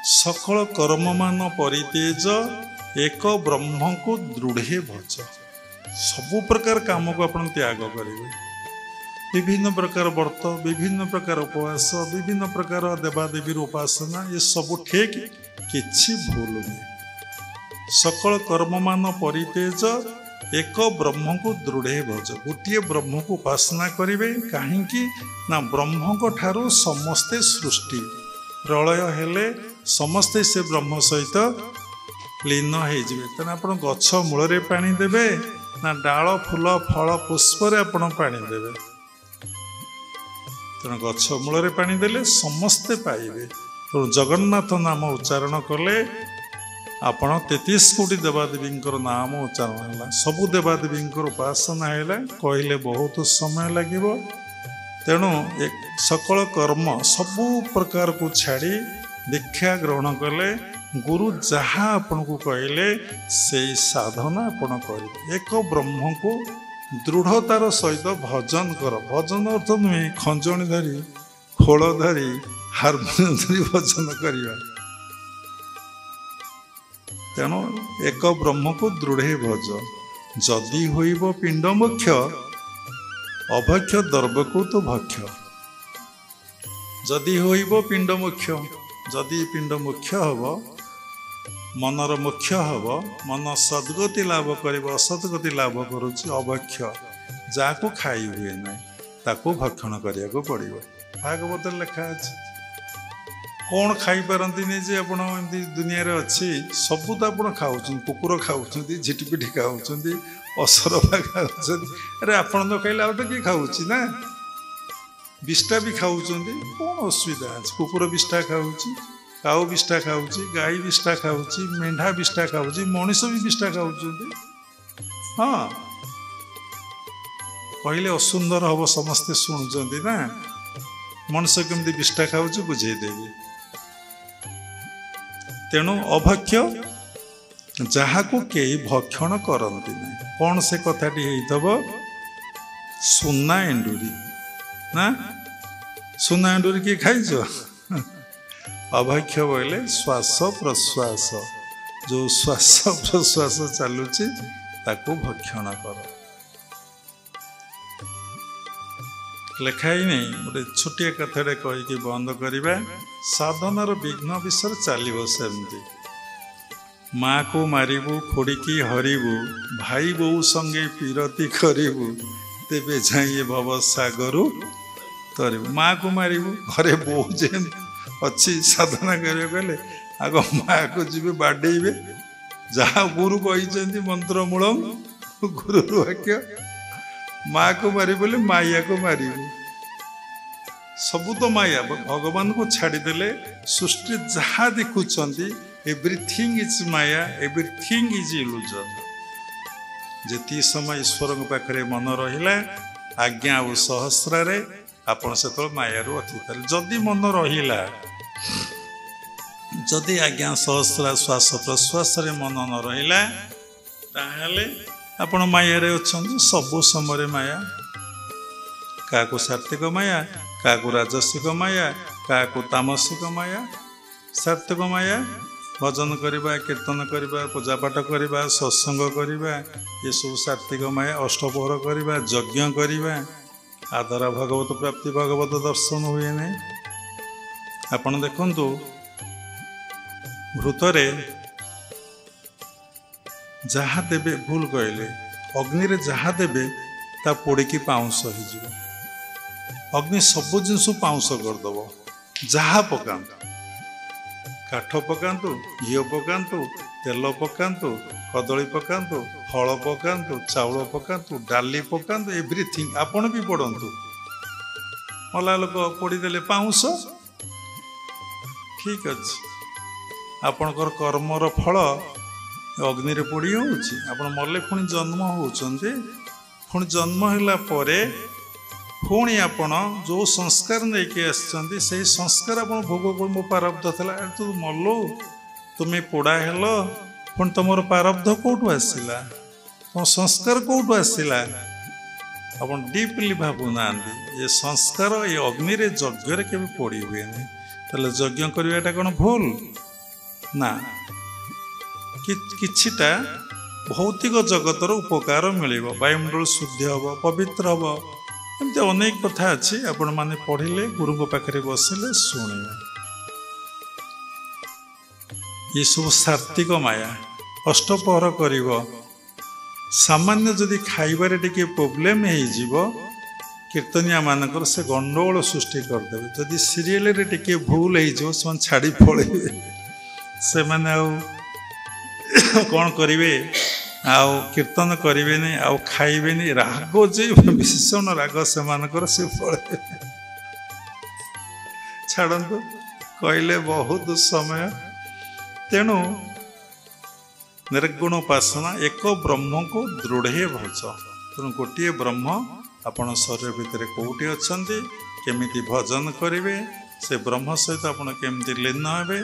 सकल कर्म मान परितेज एक ब्रह्म को दृढ़े भज। सबु प्रकार काम को अपन त्याग करेंगे। विभिन्न प्रकार व्रत, विभिन्न प्रकार उपवास, विभिन्न प्रकार देवादेवी उपासना, ये सब ठीक किछि भूल नहीं। सकल कर्म मान परितेज एक ब्रह्म को दृढ़े भज। गोटे ब्रह्म को उपासना करेंगे। कहीं ना ब्रह्म को ठारू समस्ते सृष्टि प्रलय हेले समस्ते से ब्रह्म सहित लीन हो। आप गछ मूल पानी देवे ना डाल फूल फल पुष्प आपण पानी देवे। तेणु गछ मूल पानी देले समस्ते पाइबे। तेणु जगन्नाथ नाम उच्चारण कले आपण 33 कोटी देवादेवी नाम उच्चारण है। सबु देवादेवी उपासना है कहले बहुत समय लगे। तेणु सकल कर्म सबु प्रकार को छाड़ी दीक्षा ग्रहण कले गुरु जहाँ आपण को कहले से साधना आपण कर। एक ब्रह्म को दृढ़तार सहित भजन कर। भजन अर्थ नुहे खंजणी धरी खोल धरी हारमोनियम धरी भजन करवा। तेणु एक ब्रह्म को दृढ़े भज। जदि होइब पिंड मुख्य अभक्ष दर्भ को तो भक्ष। जदि होइब पिंड मुख्य, जदि पिंड मुख्य हब मनर मुख्य हब, मन सद्गति लाभ कर असद्गति लाभ करुच्ची अभक्ष, जाको खाई हुए ना ताको भक्षण करिया को पड़िबो। भागवत लिखा अछि। कौन खाई पारती नहीं जे आपण एमती दुनिया रे अच्छी सबू तो आप खाऊ। कुकुर खाऊँ, झिटिपिटी खाऊँ, असरपा खाऊँ। अरे आपण तो खाइले आउट किए खाऊँ ना। विष्टा भी खाऊँ, कौन असुविधा अच्छे। कुकुर विष्टा खाऊँ, काऊ विष्टा खाऊँ, गाई विष्टा खाऊँ, मेढ़ा विष्टा खाऊँ, मनीष भी विष्टा खाऊँ। हाँ कहले असुंदर हम समस्ते शुणुंट ना। मनुष्य केमती विष्टा खाऊँ बुझेदेवी। तेणु अभक्ष्य जहाँ को कई भक्षण करती नहीं। कौन से कथाटी होइथबो सुना एंडुरी ना। सुना एंडुरी किए खाइछ? अभक्ष्य बोले श्वास प्रश्वास, जो श्वास प्रश्वास चलुची ताको भक्षण कर। लिखाई नहीं गोटे छोटिया कथाटे कहीकि बंद करवा। साधनार विघ्न विषय चलो सेमती। माँ को मारिबू खोड़िकी हरिबू, भाई बोऊ संगे पीरती करिबू, तेबे जाइए भव सागरु तरिबू। माँ को मारिबू घरे बोऊ जे अच्छी साधना करिया कहले आग माँ को जीवे बाडेइबे। जहाँ गुरु कही मंत्र मूलम गुरु वाक्य। माँ को मारी बोले माया को मारी। सबू तो माया भगवान को छाड़देले सृष्टि जहाँ देखुंट everything is maya, everything is illusion. जी समय ईश्वर पाखे मन रहा आज्ञा और सहस्रारे आपण से माया रू अतीत। जदि मन रहा, जदि आज्ञा सहस्रा श्वास प्रश्वास मन न रहा ताहले आपण माया रे अच्छे। सबु समय माया, क्या सात्विक माया, क्या राजसिक माया, क्या तामसिक माया। सात्विक माया भजन करवा, कीर्तन करवा, पूजापाठ करवा, सत्संग करवा, ये सब सात्विक माया। अष्टपहर करवा, यज्ञ करवा, आदरा भगवत प्राप्ति, भगवत दर्शन हुए नहीं। आपण देखंतु घृतरे जहाँ देवे, भूल कहले अग्नि रे जहाँ देवे ता पोड़िकी पाउंस हो। अग्नि सब जिनस पाउंस करदब। जहाँ पकातु, काठ पकातु, घी पकातु, तेल पकातु, कदली पकातु, फल पकातु, चाउल पकातु, डाली पकातु, एवरीथिंग आपण भी पड़तु। मला लोक पोड़ीदेले पाउंस ठीक अच्छे। आपणकर कर्मर फल अग्नि रे पोड़ी होउछि। आपण मरले पुणी जन्म होउछन्ते। पुणी जन्म होला परे पुणी आपण जो संस्कार लेके आछन्ते से संस्कार आपण भोग कर्म प्रारब्ध थला। तू मरलो, तुम्हें पोड़ा हेलो, पुणी तुमर प्रारब्ध कोठु आसिला, तुम संस्कार कोठु आसिला। आपण डीपली भावुना ये संस्कार ये अग्नि रे यज्ञ रे केबे पोड़ी हुए नहीं। ताले यज्ञ करवाटा कोन भूल? ନା କିଛିଟା ଭୌତିକ ଜଗତର ଉପକାର ମିଳିବ, ବାୟୁମଣ୍ଡଳ ଶୁଦ୍ଧ ହେବ, ପବିତ୍ର ହେବ। ଏମିତି ଅନେକ କଥା ଅଛି, ଆପଣମାନେ ପଢ଼ିଲେ ଗୁରୁଙ୍କ ପାଖରେ ବସିଲେ ଶୁଣିବେ। ଏସବୁ ସାତ୍ତ୍ୱିକ ମାୟା। ଅଷ୍ଟପହର କରିବ, ସାମାନ୍ୟ ଯଦି ଖାଇବାରେ ଟିକେ ପ୍ରୋବ୍ଲେମ୍ ହେଇଯିବ, କୀର୍ତ୍ତନିଆ ମାନଙ୍କର ସେ ଗଣ୍ଡଗୋଳ ସୃଷ୍ଟି କରିଦେବେ। ଯଦି ସିରିଏଲରେ ଟିକେ ଭୁଲ ହେଇଯିବ ସେମାନେ ଛାଡ଼ି ପଳେଇବେ। ସେମାନେ ଆଉ କ'ଣ କରିବେ, ଆଉ କୀର୍ତ୍ତନ କରିବେନି, ଆଉ ଖାଇବେନି। ରାଗ ଯେ ଭୀଷଣ ରାଗ ସେମାନଙ୍କର, ସେ ପଳେଇବେ। ଛାଡ଼ନ୍ତୁ, କହିଲେ ବହୁତ ସମୟ। ତେଣୁ ନିର୍ଗୁଣ ଉପାସନା, ଏକ ବ୍ରହ୍ମକୁ ଦୃଢ଼େ ଭଜ। ତେଣୁ ଗୋଟିଏ ବ୍ରହ୍ମ ଆପଣ ଶରୀର ଭିତରେ କେଉଁଠି ଅଛନ୍ତି, କେମିତି ଭଜନ କରିବେ, ସେ ବ୍ରହ୍ମ ସହିତ ଆପଣ କେମିତି ଲୀନ ହେବେ,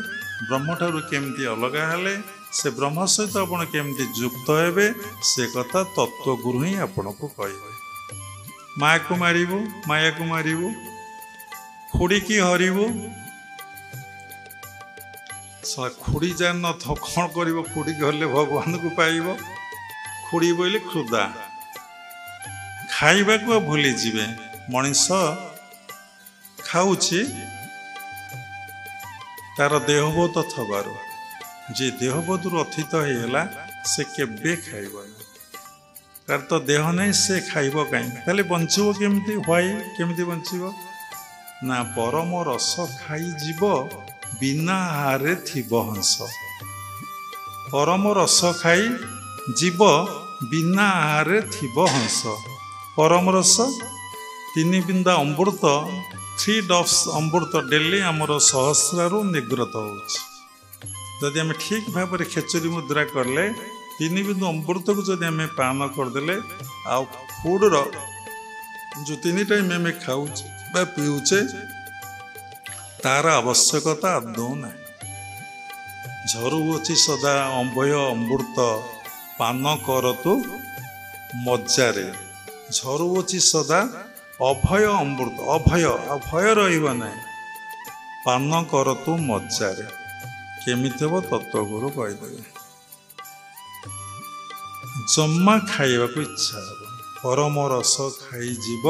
ବ୍ରହ୍ମଠାରୁ କେମିତି ଅଲଗା ହେଲେ, ସେ ବ୍ରହ୍ମ ସହିତ ଆପଣ କେମିତି ଯୁକ୍ତ ହେବେ, ସେ କଥା ତତ୍ତ୍ୱଗୁରୁ ହିଁ ଆପଣଙ୍କୁ କହିବେ। ମାୟାକୁ ମାରିବୁ, ମାୟାକୁ ମାରିବୁ, ଖୁଡ଼ିକି ହରିବୁ। ଖୁଡ଼ି ଜାଣିନଥିବ କ'ଣ କରିବ, ଖୁଡ଼ିକି ହରିଲେ ଭଗବାନଙ୍କୁ ପାଇବ। ଖୁଡ଼ି ବୋଇଲେ କ୍ଷୁଧା, ଖାଇବାକୁ ଆଉ ଭୁଲିଯିବେ। ମଣିଷ ଖାଉଛି ତାର ଦେହବୋଧ ଥବାରୁ। ଯେ ଦେହବୋଧରୁ ଅତୀତ ହେଇଗଲା ସେ କେବେ ଖାଇବନି। ତାର ତ ଦେହ ନାହିଁ, ସେ ଖାଇବ କାହିଁକି? ତାହେଲେ ବଞ୍ଚିବ କେମିତି? କେମିତି ବଞ୍ଚିବ? ନା ପରମ ରସ ଖାଇଯିବ, ବିନା ଆହାରରେ ଥିବ ହଂସ। ପରମ ରସ ଖାଇ ଯିବ, ବିନା ଆହାରରେ ଥିବ ହଂସ। ପରମ ରସ 3 ବିନ୍ଦା ଅମୃତ, 3 drops ଅମୃତ ଡେଲି ଆମର ସହସ୍ରାରୁ ନିର୍ଗତ ହେଉଛି। ଯଦି ଆମେ ଠିକ୍ ଭାବରେ ଖେଚୁରୀ ମୁଦ୍ରା କଲେ, 3 ବିନ୍ଦୁ ଅମୃତକୁ ଯଦି ଆମେ ପାନ କରିଦେଲେ, ଆଉ ଫୁଡ଼ର ଯେଉଁ 3 ଟାଇମ୍ ଆମେ ଖାଉଛେ ବା ପିଉଛେ, ତାର ଆବଶ୍ୟକତା ଆଦୌ ନାହିଁ। ଝରୁଅଛି ସଦା ଅଭୟ ଅମୃତ, ପାନ କରତୁ ମଜ୍ଜାରେ। ଝରୁଅଛି ସଦା ଅଭୟ ଅମୃତ, ଅଭୟ, ଆଉ ଭୟ ରହିବ ନାହିଁ। ପାନ କରତୁ ମଜ୍ଜାରେ। କେମିତି ହେବ ତତ୍ତ୍ୱଗୁରୁ କହିଦେବେ। ଜମା ଖାଇବାକୁ ଇଚ୍ଛା ହେବ, ପରମ ରସ ଖାଇଯିବ,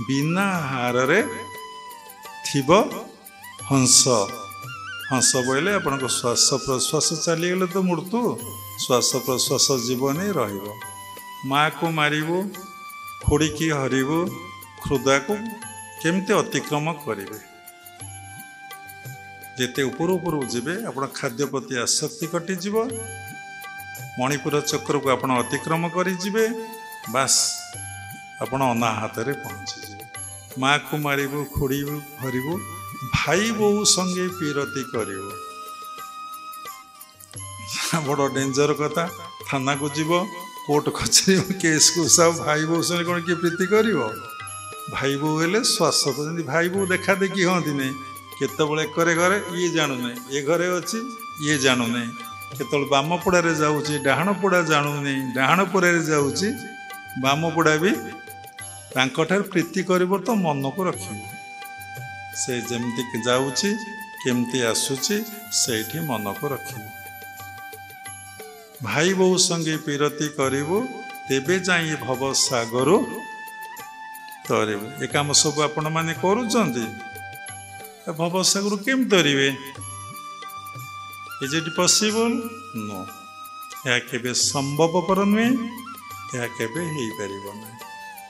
ବିନା ଆହାରରେ ଥିବ ହଂସ। ହଂସ ବୋଇଲେ ଆପଣଙ୍କ ଶ୍ୱାସ ପ୍ରଶ୍ୱାସ ଚାଲିଗଲେ ତ ମୃତ୍ୟୁ, ଶ୍ୱାସ ପ୍ରଶ୍ୱାସ ଜୀବନ ରହିବ। ମାଆକୁ ମାରିବୁ, ଖୁଡ଼ିକି ହରିବୁ, କ୍ଷୁଧାକୁ କେମିତି ଅତିକ୍ରମ କରିବେ। ଯେତେ ଉପରକୁ ଯିବେ ଆପଣ ଖାଦ୍ୟ ପ୍ରତି ଆସକ୍ତି କଟିଯିବ, ମଣିପୁର ଚକ୍ରକୁ ଆପଣ ଅତିକ୍ରମ କରିଯିବେ, ବାସ୍ ଆପଣ ଅନାହାତରେ ପହଞ୍ଚିଯିବେ। ମାଆକୁ ମାରିବୁ, ଖୁଡ଼ିବୁ, ହରିବୁ, ଭାଇ ବୋଉ ସଙ୍ଗେ ପିରତି କରିବୁ। ବଡ଼ ଡେଞ୍ଜର କଥା। ଥାନାକୁ ଯିବ, କୋର୍ଟ କଚେରୀ କେସ୍କୁ ସାଉ, ଭାଇ ବୋଉ ସଙ୍ଗେ କ'ଣ କିଏ ପ୍ରୀତି କରିବ? ଭାଇ ବୋଉ ହେଲେ ଶ୍ୱାସ, ଯେମିତି ଭାଇ ବୋଉ ଦେଖା ଦେଖି ହୁଅନ୍ତି ନାହିଁ। କେତେବେଳେ ଏକରେ ଘରେ ଇଏ ଜାଣୁନାହିଁ, ଏ ଘରେ ଅଛି ଇଏ ଜାଣୁନାହିଁ। କେତେବେଳେ ବାମପଡ଼ାରେ ଯାଉଛି, ଡାହାଣ ପଡ଼ା ଜାଣୁନି, ଡାହାଣ ପଡ଼ାରେ ଯାଉଛି, ବାମପଡ଼ା ବି ତାଙ୍କଠାରୁ ପ୍ରୀତି କରିବ ତ ମନକୁ ରଖିବ। ସେ ଯେମିତି ଯାଉଛି, କେମିତି ଆସୁଛି, ସେଇଠି ମନକୁ ରଖିବ। ଭାଇ ବୋଉ ସଙ୍ଗେ ପିରତି କରିବୁ, ତେବେ ଯାଇ ଭବ ସାଗରୁ ତରିବୁ। ଏ କାମ ସବୁ ଆପଣମାନେ କରୁଛନ୍ତି, ଭବସାଗରୁ କେମିତି ତରିବେ? Is it possible? ନୋ। ଏହା କେବେ ସମ୍ଭବପର ନୁହେଁ, ଏହା କେବେ ହେଇପାରିବ ନାହିଁ।